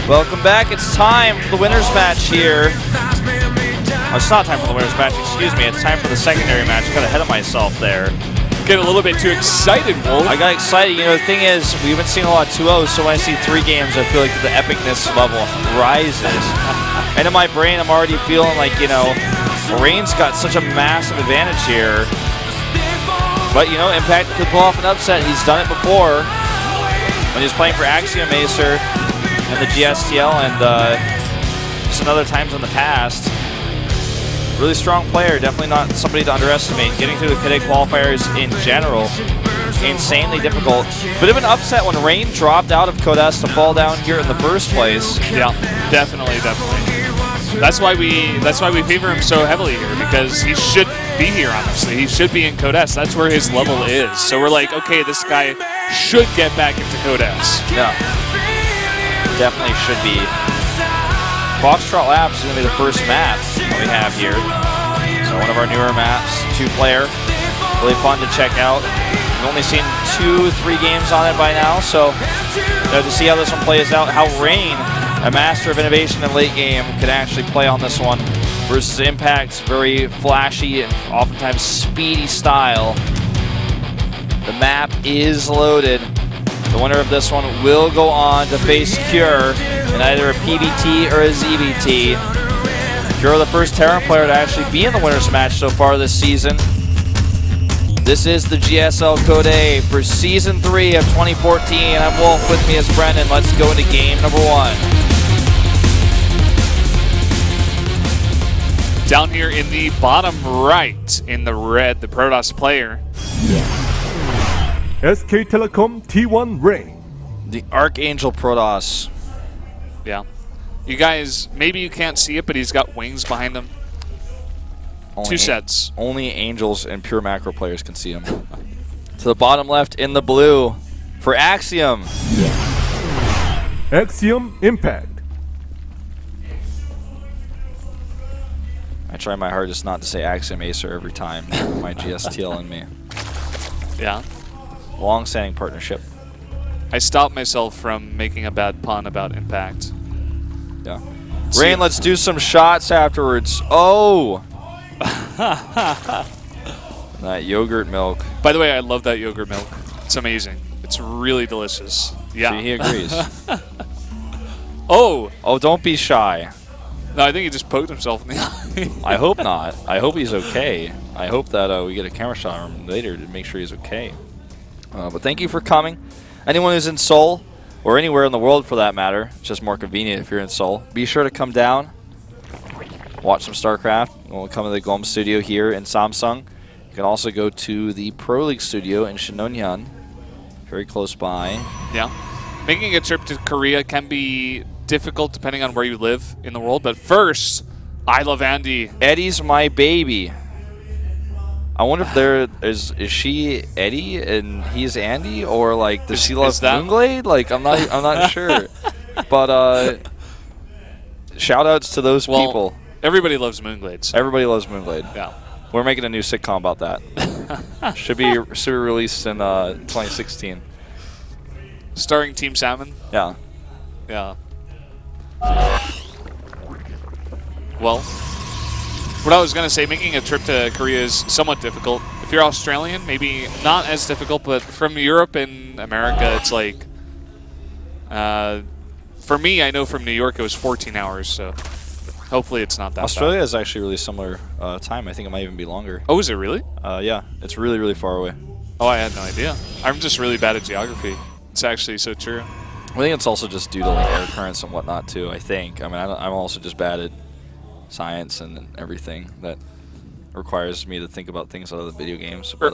Welcome back. It's time for the winners match here. Oh, it's not time for the winners match, excuse me. It's time for the secondary match. I got ahead of myself there. Get a little bit too excited, Wolf. I got excited. You know, the thing is, we haven't seen a lot of 2-0s, so when I see 3 games, I feel like the epicness level rises. And in my brain, I'm already feeling like, you know, Rain's got such a massive advantage here. But, you know, Impact could pull off an upset. He's done it before when he was playing for Axiom Acer and the GSTL, and just another times in the past. Really strong player, definitely not somebody to underestimate. Getting through the Cadet qualifiers in general, insanely difficult. Bit of an upset when Rain dropped out of Code S to fall down here in the first place. Yeah, definitely. That's why we favor him so heavily here, because he should be here, honestly. He should be in Code S. That's where his level is. So we're like, okay, this guy should get back into Code S. Yeah. Definitely should be. Foxtrot Labs is going to be the first map that we have here. So one of our newer maps, 2-player. Really fun to check out. We've only seen 2-3 games on it by now, so you know, to see how this one plays out, how Rain, a master of innovation in late game, could actually play on this one versus Impact's very flashy and oftentimes speedy style. The map is loaded. The winner of this one will go on to face Cure in either a PBT or a ZBT. Cure, the first Terran player to actually be in the winners match so far this season. This is the GSL Code A for Season 3 of 2014. I'm Wolf, with me is Brendan. Let's go into game number 1. Down here in the bottom right, in the red, the Protoss player. SK Telecom T1 Rain. The Archangel Protoss. Yeah. You guys, maybe you can't see it, but he's got wings behind him. Two sets. Only Angels and pure macro players can see him. To the bottom left in the blue for Axiom. Axiom Impact. I try my hardest not to say Axiom Acer every time. My GSTL in me. Yeah. Long-standing partnership. I stopped myself from making a bad pun about Impact. Yeah. Rain, let's do some shots afterwards. Oh! That yogurt milk. By the way, I love that yogurt milk. It's amazing. It's really delicious. Yeah. See, he agrees. Oh! Oh, don't be shy. No, I think he just poked himself in the eye. I hope not. I hope he's okay. I hope that we get a camera shot of him later to make sure he's okay. But thank you for coming. Anyone who's in Seoul, or anywhere in the world for that matter, it's just more convenient if you're in Seoul, be sure to come down, watch some StarCraft. We'll come to the GOM studio here in Samsung. You can also go to the Pro League studio in Shinonyan, very close by. Yeah. Making a trip to Korea can be difficult depending on where you live in the world, but first, I love Andy. Eddie's my baby. I wonder if there is she Eddie and he's Andy, or like does she love Moonglade? Like I'm not sure. But shout outs to those people. Everybody loves Moonglades. Everybody loves Moonglade. Yeah. We're making a new sitcom about that. should be released in 2016. Starring Team Salmon? Yeah. Yeah. Well, what I was going to say, making a trip to Korea is somewhat difficult. If you're Australian, maybe not as difficult, but from Europe and America, it's like, for me, I know from New York it was 14 hours, so hopefully it's not that Australia bad. is actually really similar time. I think it might even be longer. Oh, is it really? Yeah, it's really, really far away. Oh, I had no idea. I'm just really bad at geography. It's actually so true. I think it's also just due to like air currents and whatnot too, I think. I mean, I'm also just bad at science and everything that requires me to think about things out of the video games. But,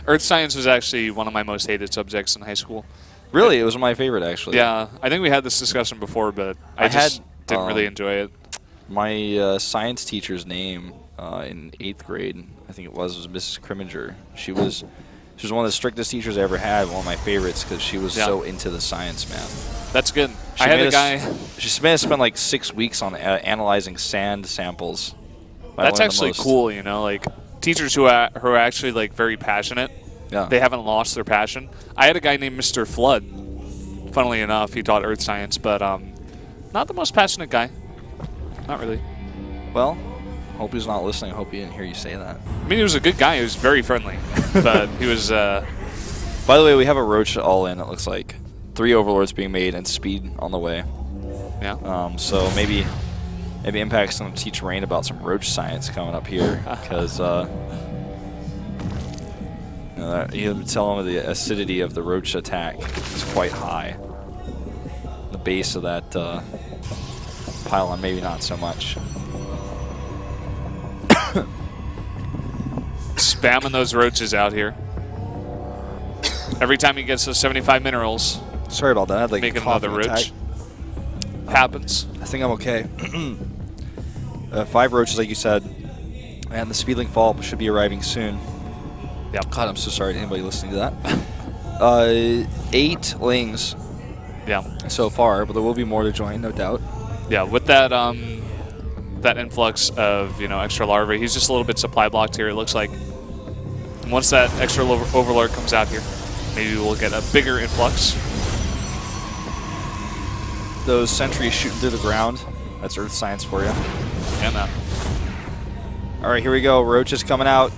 Earth science was actually one of my most hated subjects in high school. Really? It was my favorite, actually. Yeah, I think we had this discussion before, but I just didn't really enjoy it. My science teacher's name in 8th grade, I think it was Mrs. Crimminger. She was one of the strictest teachers I ever had, one of my favorites, because she was so into the science, man. That's good. I had a guy. She made us spend like 6 weeks on analyzing sand samples. That's actually cool, you know, like teachers who are actually like very passionate. Yeah. They haven't lost their passion. I had a guy named Mr. Flood. funnily enough. He taught Earth Science, but not the most passionate guy. Not really. Well, hope he's not listening. I hope he didn't hear you say that. I mean, he was a good guy. He was very friendly, but he was. By the way, we have a Roach all in, it looks like. 3 Overlords being made and speed on the way. Yeah. So maybe Impact's going to teach Rain about some Roach science coming up here, because you tell him the acidity of the Roach attack is quite high. The base of that pylon, maybe not so much. Spamming those Roaches out here. Every time he gets those 75 minerals. Sorry about that. I had like making another Roach. Happens. I think I'm okay. 5 Roaches, like you said, and the Speedling Fall should be arriving soon. Yep. God, I'm so sorry to anybody listening to that. 8 Lings. Yeah. So far, but there will be more to join, no doubt. Yeah, with that that influx of extra larvae, he's just a little bit supply blocked here. It looks like. And once that extra Overlord comes out here, maybe we'll get a bigger influx. Those sentries shooting through the ground. That's Earth Science for you. Yeah, man. All right, here we go. Roach is coming out.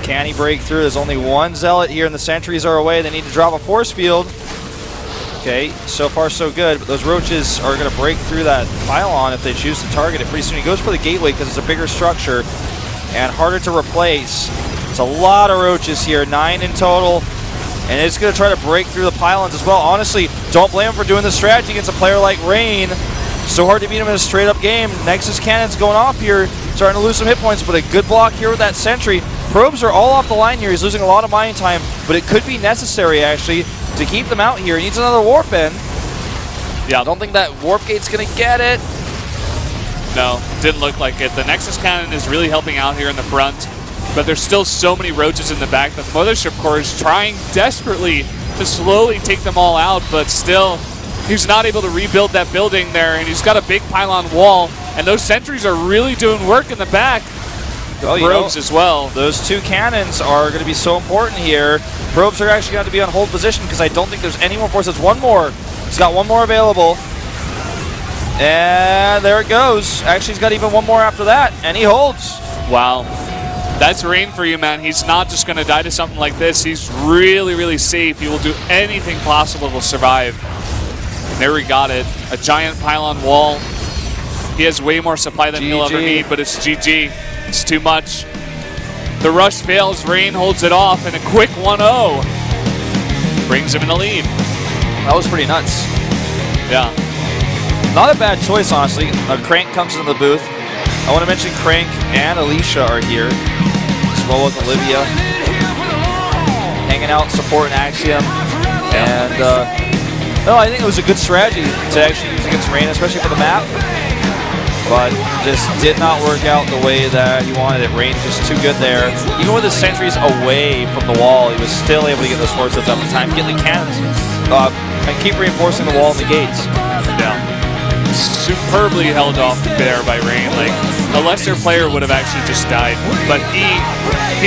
Can he break through? There's only 1 Zealot here, and the sentries are away. They need to drop a force field. Okay, so far so good, but those Roaches are going to break through that pylon if they choose to target it pretty soon. He goes for the gateway because it's a bigger structure and harder to replace. It's a lot of Roaches here, 9 in total, and it's going to try to break through the pylons as well. Honestly, don't blame him for doing this strategy against a player like Rain. So hard to beat him in a straight-up game. Nexus Cannon's going off here, starting to lose some hit points, but a good block here with that sentry. Probes are all off the line here. He's losing a lot of mining time, but it could be necessary, actually, to keep them out here. He needs another warp in. Yeah, I don't think that warp gate's going to get it. No, didn't look like it. The Nexus Cannon is really helping out here in the front, but there's still so many Roaches in the back. The Mothership Core is trying desperately to slowly take them all out, but still, he's not able to rebuild that building there, and he's got a big pylon wall, and those sentries are really doing work in the back. The probes as well. Those 2 cannons are going to be so important here. Probes are actually going to be on hold position because I don't think there's any more forces. 1 more. He's got 1 more available. And there it goes. Actually, he's got even 1 more after that, and he holds. Wow. That's Rain for you, man. He's not just going to die to something like this. He's really, really safe. He will do anything possible to survive. And there we got it. A giant pylon wall. He has way more supply than he'll ever need, but it's GG. It's too much. The rush fails. Rain holds it off, and a quick 1-0 brings him in the lead. That was pretty nuts. Yeah. Not a bad choice, honestly. Crank comes into the booth. I want to mention Crank and Alicia are here, as well as Olivia. Hanging out, supporting Axiom. And, no, I think it was a good strategy to actually use against Rain, especially for the map. But just did not work out the way that he wanted it. Rain just too good there. Even with his sentries away from the wall, he was still able to get those force hits up in time, get the cannons up, and keep reinforcing the wall and the gates. Yeah. Superbly held off there by Rain. Like, a lesser player would have actually just died. But he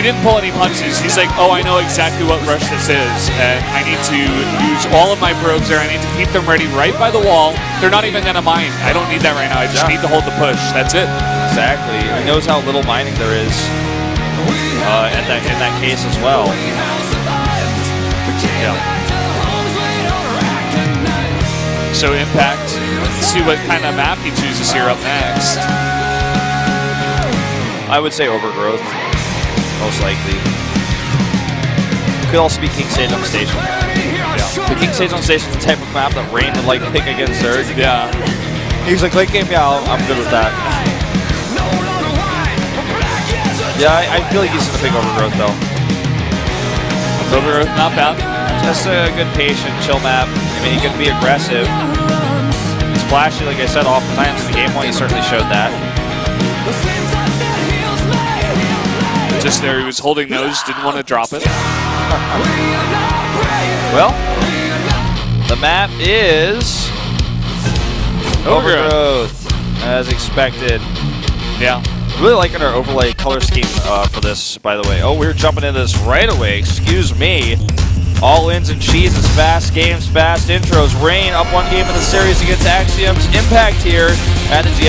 didn't pull any punches. He's like, oh, I know exactly what rush this is, and I need to use all of my probes there. I need to keep them ready right by the wall. They're not even going to mine. I don't need that right now. I just need to hold the push. That's it. Exactly. He knows how little mining there is in that case as well. Yeah. So Impact, let's see what kind of map he chooses here up next. I would say Overgrowth, most likely. Could also be King Sage on the Station. Yeah. The King Sage on the Station is the type of map that Rain would like to pick against Zerg. Yeah. He's like, late game, yeah, I'm good with that. Yeah, I feel like he's going to pick Overgrowth, though. Overgrowth, not bad. Just a good patient, chill map. I mean, he can be aggressive. He's flashy, like I said, oftentimes in the game one, he certainly showed that. Just there, he was holding nose, didn't want to drop it. Well, the map is Overgrowth, as expected. Yeah. Really liking our overlay color scheme for this, by the way. Oh, we're jumping into this right away. Excuse me. All ins and cheeses, fast games, fast intros. Rain up one game in the series against Axioms. Impact here at the GSL.